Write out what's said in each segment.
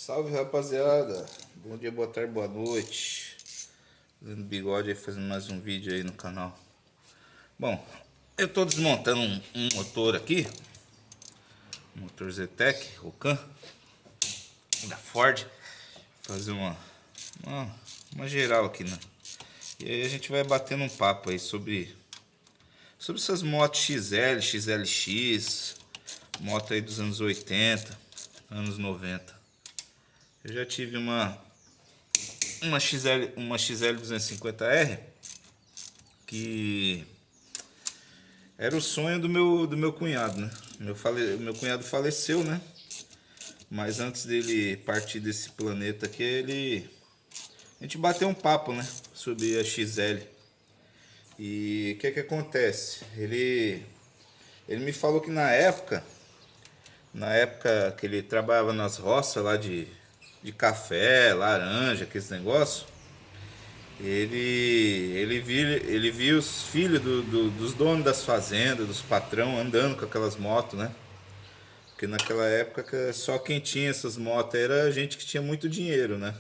Salve, rapaziada. Bom dia, boa tarde, boa noite. Fazendo bigode aí, fazendo mais um vídeo aí no canal. Bom, eu tô desmontando um motor aqui, um motor Zetec, Rocan, da Ford. Fazer uma geral aqui, né? E aí a gente vai batendo um papo aí sobre essas motos XL, XLX, moto aí dos anos 80, anos 90. Eu já tive uma XL 250R que era o sonho do meu cunhado, né? Meu cunhado faleceu, né? Mas antes dele partir desse planeta aqui, a gente bateu um papo, né? Sobre a XL. E o que acontece? Ele me falou que na época que ele trabalhava nas roças lá de café, laranja, aqueles negócios, ele via os filhos dos donos das fazendas, dos patrão, andando com aquelas motos, né? Porque naquela época só quem tinha essas motos era gente que tinha muito dinheiro, né?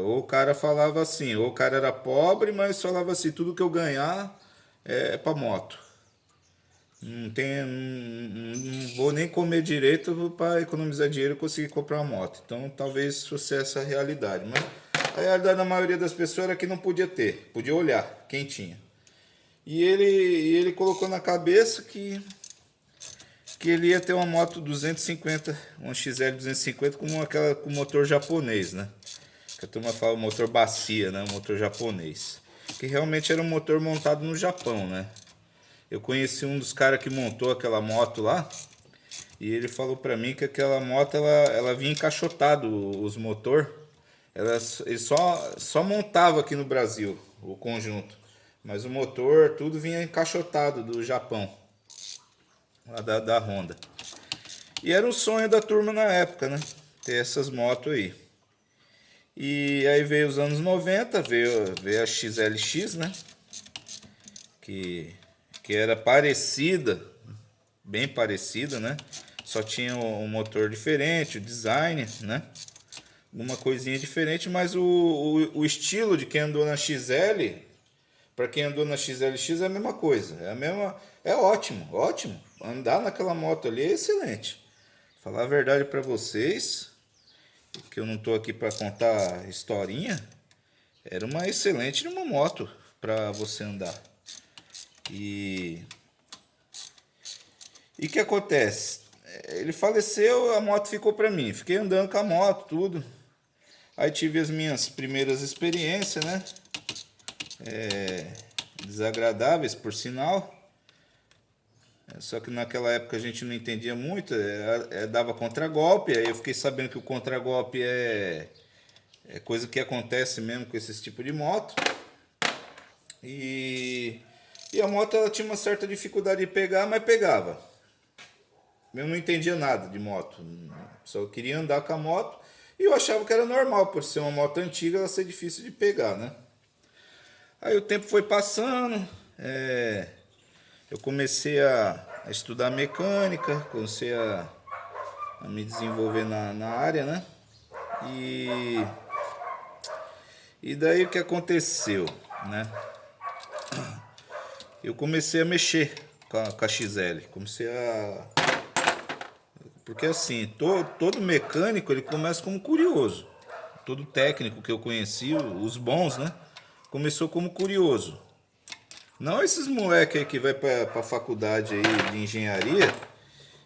Ou o cara falava assim, ou o cara era pobre, mas falava assim, tudo que eu ganhar é pra moto. Não vou nem comer direito para economizar dinheiro e conseguir comprar uma moto. Então talvez fosse essa a realidade. Mas a realidade da maioria das pessoas era que não podia ter, podia olhar quem tinha. E ele colocou na cabeça que ele ia ter uma moto 250, uma XL 250 com motor japonês, né? Que a turma fala motor bacia, né? Um motor japonês. Que realmente era um motor montado no Japão, né? Eu conheci um dos caras que montou aquela moto lá e ele falou pra mim que aquela moto ela vinha encaixotado os motor. Ele só montava aqui no Brasil o conjunto, mas o motor tudo vinha encaixotado do Japão, lá da Honda. E era o sonho da turma na época, né? Ter essas motos aí. E aí veio os anos 90, veio a XLX, né? Que era parecida, bem parecida, né? Só tinha um motor diferente, o design, né? Uma coisinha diferente, mas o estilo de quem andou na XL, para quem andou na XLX é a mesma coisa, é ótimo, ótimo. Andar naquela moto ali é excelente. Falar a verdade para vocês, que eu não tô aqui para contar historinha, era uma excelente uma moto para você andar. E o que acontece? Ele faleceu, a moto ficou para mim. Fiquei andando com a moto, tudo. Aí tive as minhas primeiras experiências, né? Desagradáveis, por sinal. Só que naquela época a gente não entendia muito, dava contragolpe. Aí eu fiquei sabendo que o contragolpe é coisa que acontece mesmo com esse tipo de moto. E a moto ela tinha uma certa dificuldade de pegar, mas pegava. Eu não entendia nada de moto, só queria andar com a moto e eu achava que era normal, por ser uma moto antiga, ela ser difícil de pegar, né? Aí o tempo foi passando, eu comecei a estudar mecânica, comecei a me desenvolver na área, né? E daí o que aconteceu, né? Eu comecei a mexer com a XL, porque assim, todo mecânico ele começa como curioso. Todo técnico que eu conheci, os bons, né? Começou como curioso. Não esses moleque aí que vai pra faculdade aí de engenharia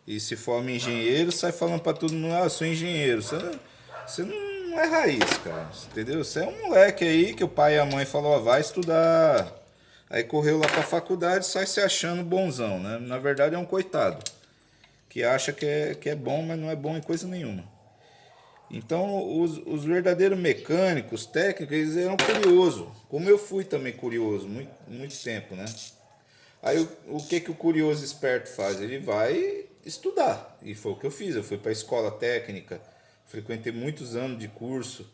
e se forma engenheiro, sai falando pra todo mundo, ah, eu sou engenheiro. Você não é raiz, cara, entendeu? Você é um moleque aí que o pai e a mãe falou, ó, vai estudar. Aí correu lá pra faculdade e sai se achando bonzão, né? Na verdade é um coitado que acha que é bom, mas não é bom em coisa nenhuma. Então, os verdadeiros mecânicos, técnicos, eles eram curiosos. Como eu fui também curioso, muito tempo, né? Aí, o que o curioso esperto faz? Ele vai estudar. E foi o que eu fiz. Eu fui para a escola técnica, frequentei muitos anos de curso,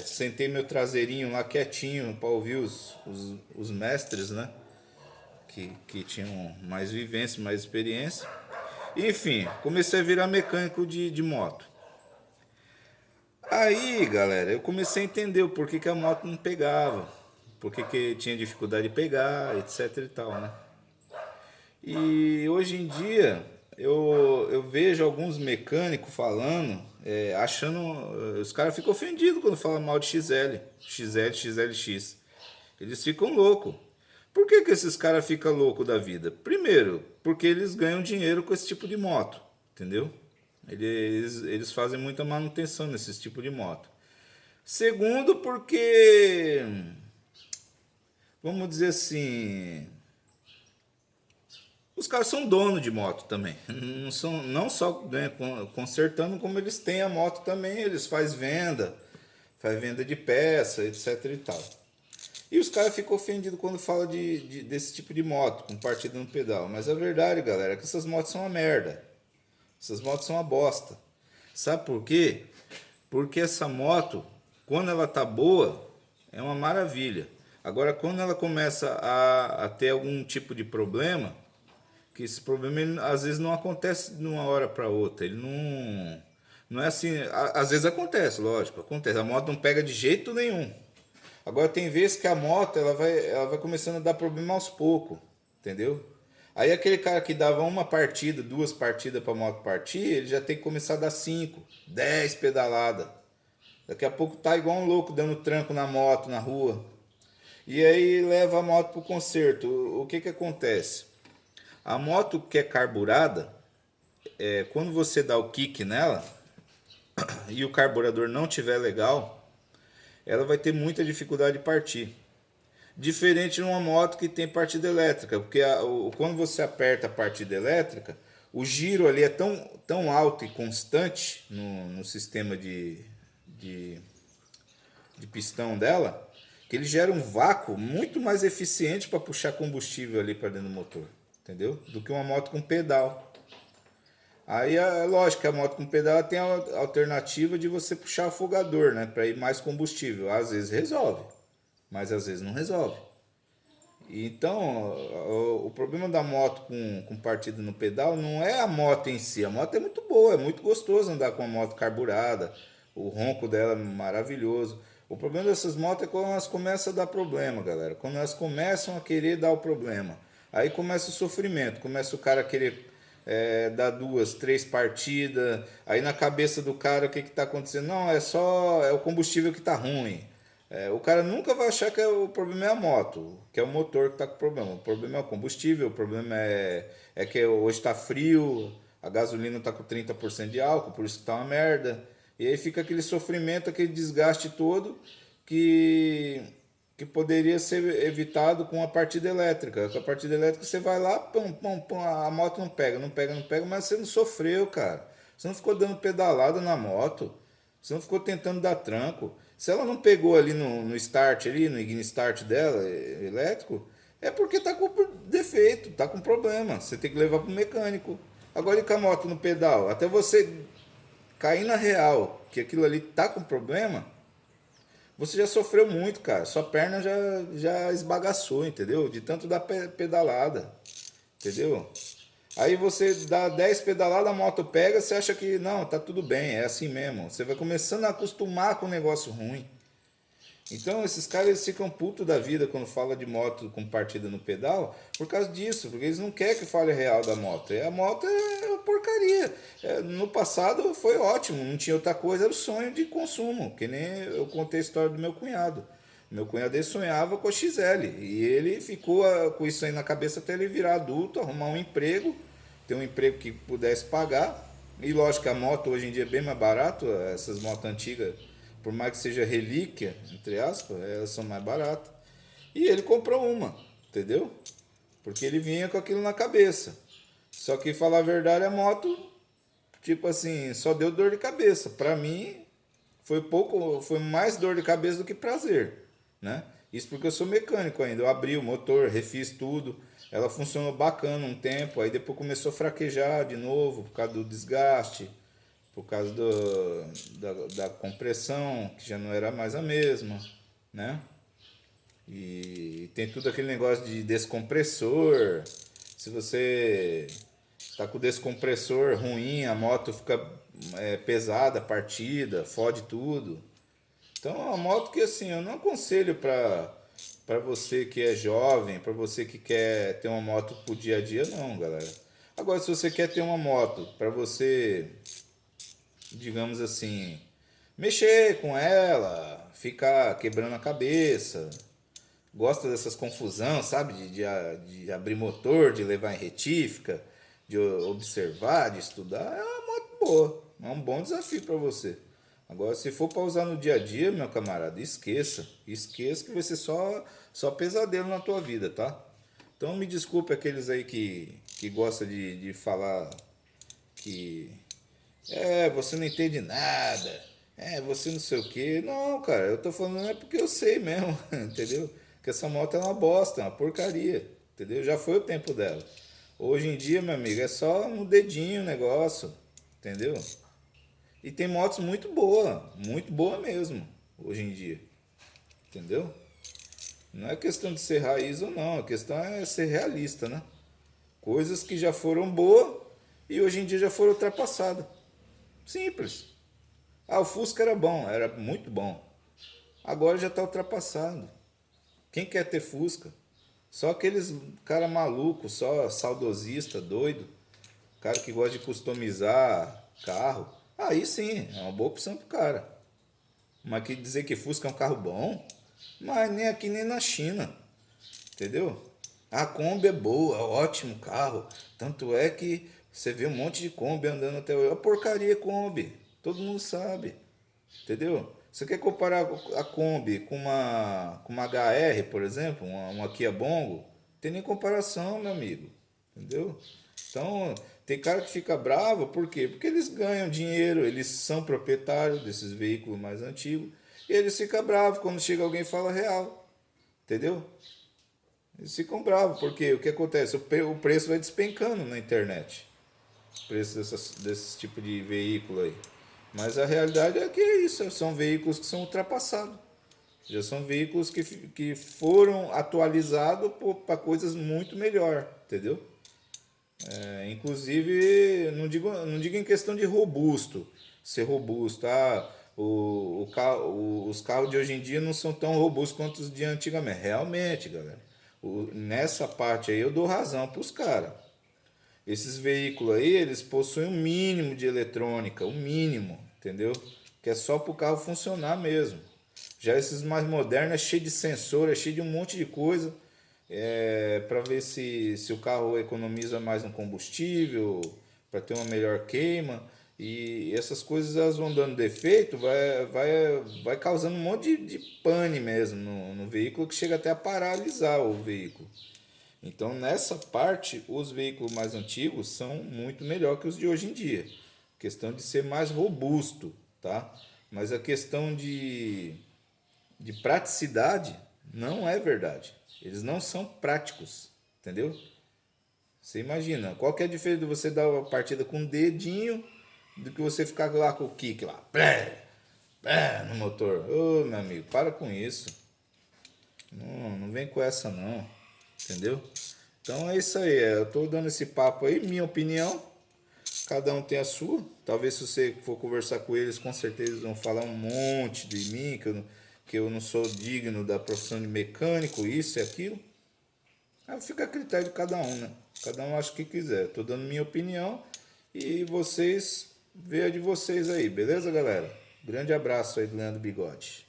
sentei meu traseirinho lá quietinho para ouvir os mestres, né? Que tinham mais vivência, mais experiência. Enfim, comecei a virar mecânico de moto. Aí, galera, eu comecei a entender o porquê que a moto não pegava, porquê que tinha dificuldade de pegar, etc e tal, né? E hoje em dia eu vejo alguns mecânicos falando, achando. Os caras ficam ofendidos quando falam mal de XL, XL, XLX. Eles ficam loucos. Por que, que esses caras ficam loucos da vida? Primeiro, porque eles ganham dinheiro com esse tipo de moto, entendeu? Eles fazem muita manutenção nesse tipo de moto. Segundo, porque, vamos dizer assim, os caras são donos de moto também. Não, são, não só ganham consertando, como eles têm a moto também. Eles faz venda de peça, etc e tal. E os caras ficam ofendidos quando fala desse tipo de moto, com partida no pedal. Mas a verdade, galera, é que essas motos são uma merda. Essas motos são uma bosta. Sabe por quê? Porque essa moto, quando ela tá boa, é uma maravilha. Agora, quando ela começa a ter algum tipo de problema, que esse problema ele, às vezes não acontece de uma hora para outra. Ele não é assim. Às vezes acontece, lógico, acontece. A moto não pega de jeito nenhum. Agora tem vezes que a moto ela vai começando a dar problema aos poucos, entendeu? Aí aquele cara que dava uma partida, duas partidas para a moto partir, ele já tem que começar a dar 5, 10 pedaladas. Daqui a pouco tá igual um louco dando tranco na moto, na rua. E aí leva a moto pro conserto. O que que acontece? A moto que é carburada, quando você dá o kick nela e o carburador não tiver legal, ela vai ter muita dificuldade de partir. Diferente de uma moto que tem partida elétrica, porque quando você aperta a partida elétrica, o giro ali é tão alto e constante no sistema de, de pistão dela, que ele gera um vácuo muito mais eficiente para puxar combustível ali para dentro do motor, entendeu? Do que uma moto com pedal. Aí é lógico que a moto com pedal tem a alternativa de você puxar afogador, né, para ir mais combustível. Às vezes resolve, mas às vezes não resolve. Então, o problema da moto com partida no pedal não é a moto em si. A moto é muito boa, é muito gostoso andar com a moto carburada. O ronco dela é maravilhoso. O problema dessas motos é quando elas começam a dar problema, galera. Quando elas começam a querer dar o problema. Aí começa o sofrimento. Começa o cara a querer dar duas, três partidas. Aí na cabeça do cara o que está acontecendo? Não, é o combustível que está ruim. O cara nunca vai achar que o problema é a moto, que é o motor que está com problema. O problema é o combustível, o problema é que hoje está frio, a gasolina está com 30% de álcool, por isso que está uma merda. E aí fica aquele sofrimento, aquele desgaste todo que, que poderia ser evitado com a partida elétrica. Com a partida elétrica você vai lá, pum, pum, pum, a moto não pega, não pega, não pega, mas você não sofreu, cara. Você não ficou dando pedalada na moto. Você não ficou tentando dar tranco. Se ela não pegou ali no start, ali, no ignition start dela, elétrico, é porque tá com defeito, tá com problema. Você tem que levar pro mecânico. Agora e com a moto no pedal? Até você cair na real que aquilo ali tá com problema, você já sofreu muito, cara. Sua perna já esbagaçou, entendeu? De tanto dar pedalada, entendeu? Aí você dá 10 pedaladas, a moto pega, você acha que não, tá tudo bem, é assim mesmo. Você vai começando a acostumar com um negócio ruim. Então esses caras eles ficam putos da vida quando fala de moto com partida no pedal por causa disso, porque eles não querem que fale real da moto. E a moto é uma porcaria. No passado foi ótimo, não tinha outra coisa, era o sonho de consumo, que nem eu contei a história do meu cunhado. Meu cunhado ele sonhava com a XL e ele ficou com isso aí na cabeça até ele virar adulto, arrumar um emprego, ter um emprego que pudesse pagar. E lógico que a moto hoje em dia é bem mais barato, essas motos antigas, por mais que seja relíquia, entre aspas, elas são mais baratas. E ele comprou uma, entendeu? Porque ele vinha com aquilo na cabeça. Só que falar a verdade, a moto, tipo assim, só deu dor de cabeça. Pra mim, foi mais dor de cabeça do que prazer, né? Isso porque eu sou mecânico ainda. Eu abri o motor, refiz tudo. Ela funcionou bacana um tempo, aí depois começou a fraquejar de novo por causa do desgaste, por causa da compressão, que já não era mais a mesma, né? E tem tudo aquele negócio de descompressor. Se você tá com o descompressor ruim, a moto fica pesada, partida, fode tudo. Então é uma moto que assim, eu não aconselho para você que é jovem, para você que quer ter uma moto pro dia a dia, não, galera. Agora, se você quer ter uma moto para você, digamos assim, mexer com ela, ficar quebrando a cabeça, gosta dessas confusão, sabe? De abrir motor, de levar em retífica, de observar, de estudar, é uma moto boa. É um bom desafio para você. Agora, se for para usar no dia a dia, meu camarada, esqueça. Esqueça que vai ser só pesadelo na tua vida, tá? Então me desculpe aqueles aí que gostam de falar que você não entende nada, você não sei o que. Não, cara, eu tô falando é porque eu sei mesmo, entendeu? Que essa moto é uma bosta, é uma porcaria, entendeu? Já foi o tempo dela. Hoje em dia, meu amigo, é só no dedinho o negócio, entendeu? E tem motos muito boa mesmo, hoje em dia, entendeu? Não é questão de ser raiz ou não, a questão é ser realista, né? Coisas que já foram boas e hoje em dia já foram ultrapassadas. Simples. Ah, o Fusca era bom, era muito bom. Agora já está ultrapassado. Quem quer ter Fusca? Só aqueles cara maluco, só saudosista, doido. Cara que gosta de customizar carro. Aí sim, é uma boa opção pro cara. Mas que dizer que Fusca é um carro bom, mas nem aqui nem na China. Entendeu? A Kombi é boa, ótimo carro. Tanto é que você vê um monte de Kombi andando até hoje. É porcaria Kombi. Todo mundo sabe. Entendeu? Você quer comparar a Kombi com uma HR, por exemplo, uma Kia Bongo? Tem nem comparação, meu amigo. Entendeu? Então, tem cara que fica bravo, por quê? Porque eles ganham dinheiro, eles são proprietários desses veículos mais antigos, e eles ficam bravos quando chega alguém e fala real. Entendeu? Eles ficam bravos, porque o que acontece? O preço vai despencando na internet. O preço desses tipo de veículo aí. Mas a realidade é que é isso, são veículos que são ultrapassados. Já são veículos que foram atualizados para coisas muito melhor, entendeu? Inclusive, não digo em questão de robusto, ser robusto. Os carros de hoje em dia não são tão robustos quanto os de antigamente. Realmente, galera. Nessa parte aí eu dou razão para os caras. Esses veículos aí, eles possuem um mínimo de eletrônica, um mínimo, entendeu? Que é só para o carro funcionar mesmo. Já esses mais modernos é cheio de sensor, é cheio de um monte de coisa, para ver se o carro economiza mais no combustível, para ter uma melhor queima. E essas coisas elas vão dando defeito, vai causando um monte de pane mesmo no veículo, que chega até a paralisar o veículo. Então, nessa parte, os veículos mais antigos são muito melhor que os de hoje em dia. Questão de ser mais robusto, tá? Mas a questão de praticidade não é verdade. Eles não são práticos, entendeu? Você imagina, qual que é a diferença de você dar uma partida com o dedinho do que você ficar lá com o kick lá, no motor? Ô, meu amigo, para com isso. Não vem com essa não, entendeu? Então é isso aí, eu tô dando esse papo aí, minha opinião, cada um tem a sua. Talvez se você for conversar com eles, com certeza eles vão falar um monte de mim, que eu não sou digno da profissão de mecânico, isso e aquilo. Aí fica a critério de cada um, né? Cada um acha o que quiser. Tô dando minha opinião e vocês, vê a de vocês aí, beleza, galera? Grande abraço aí do Leandro Bigode.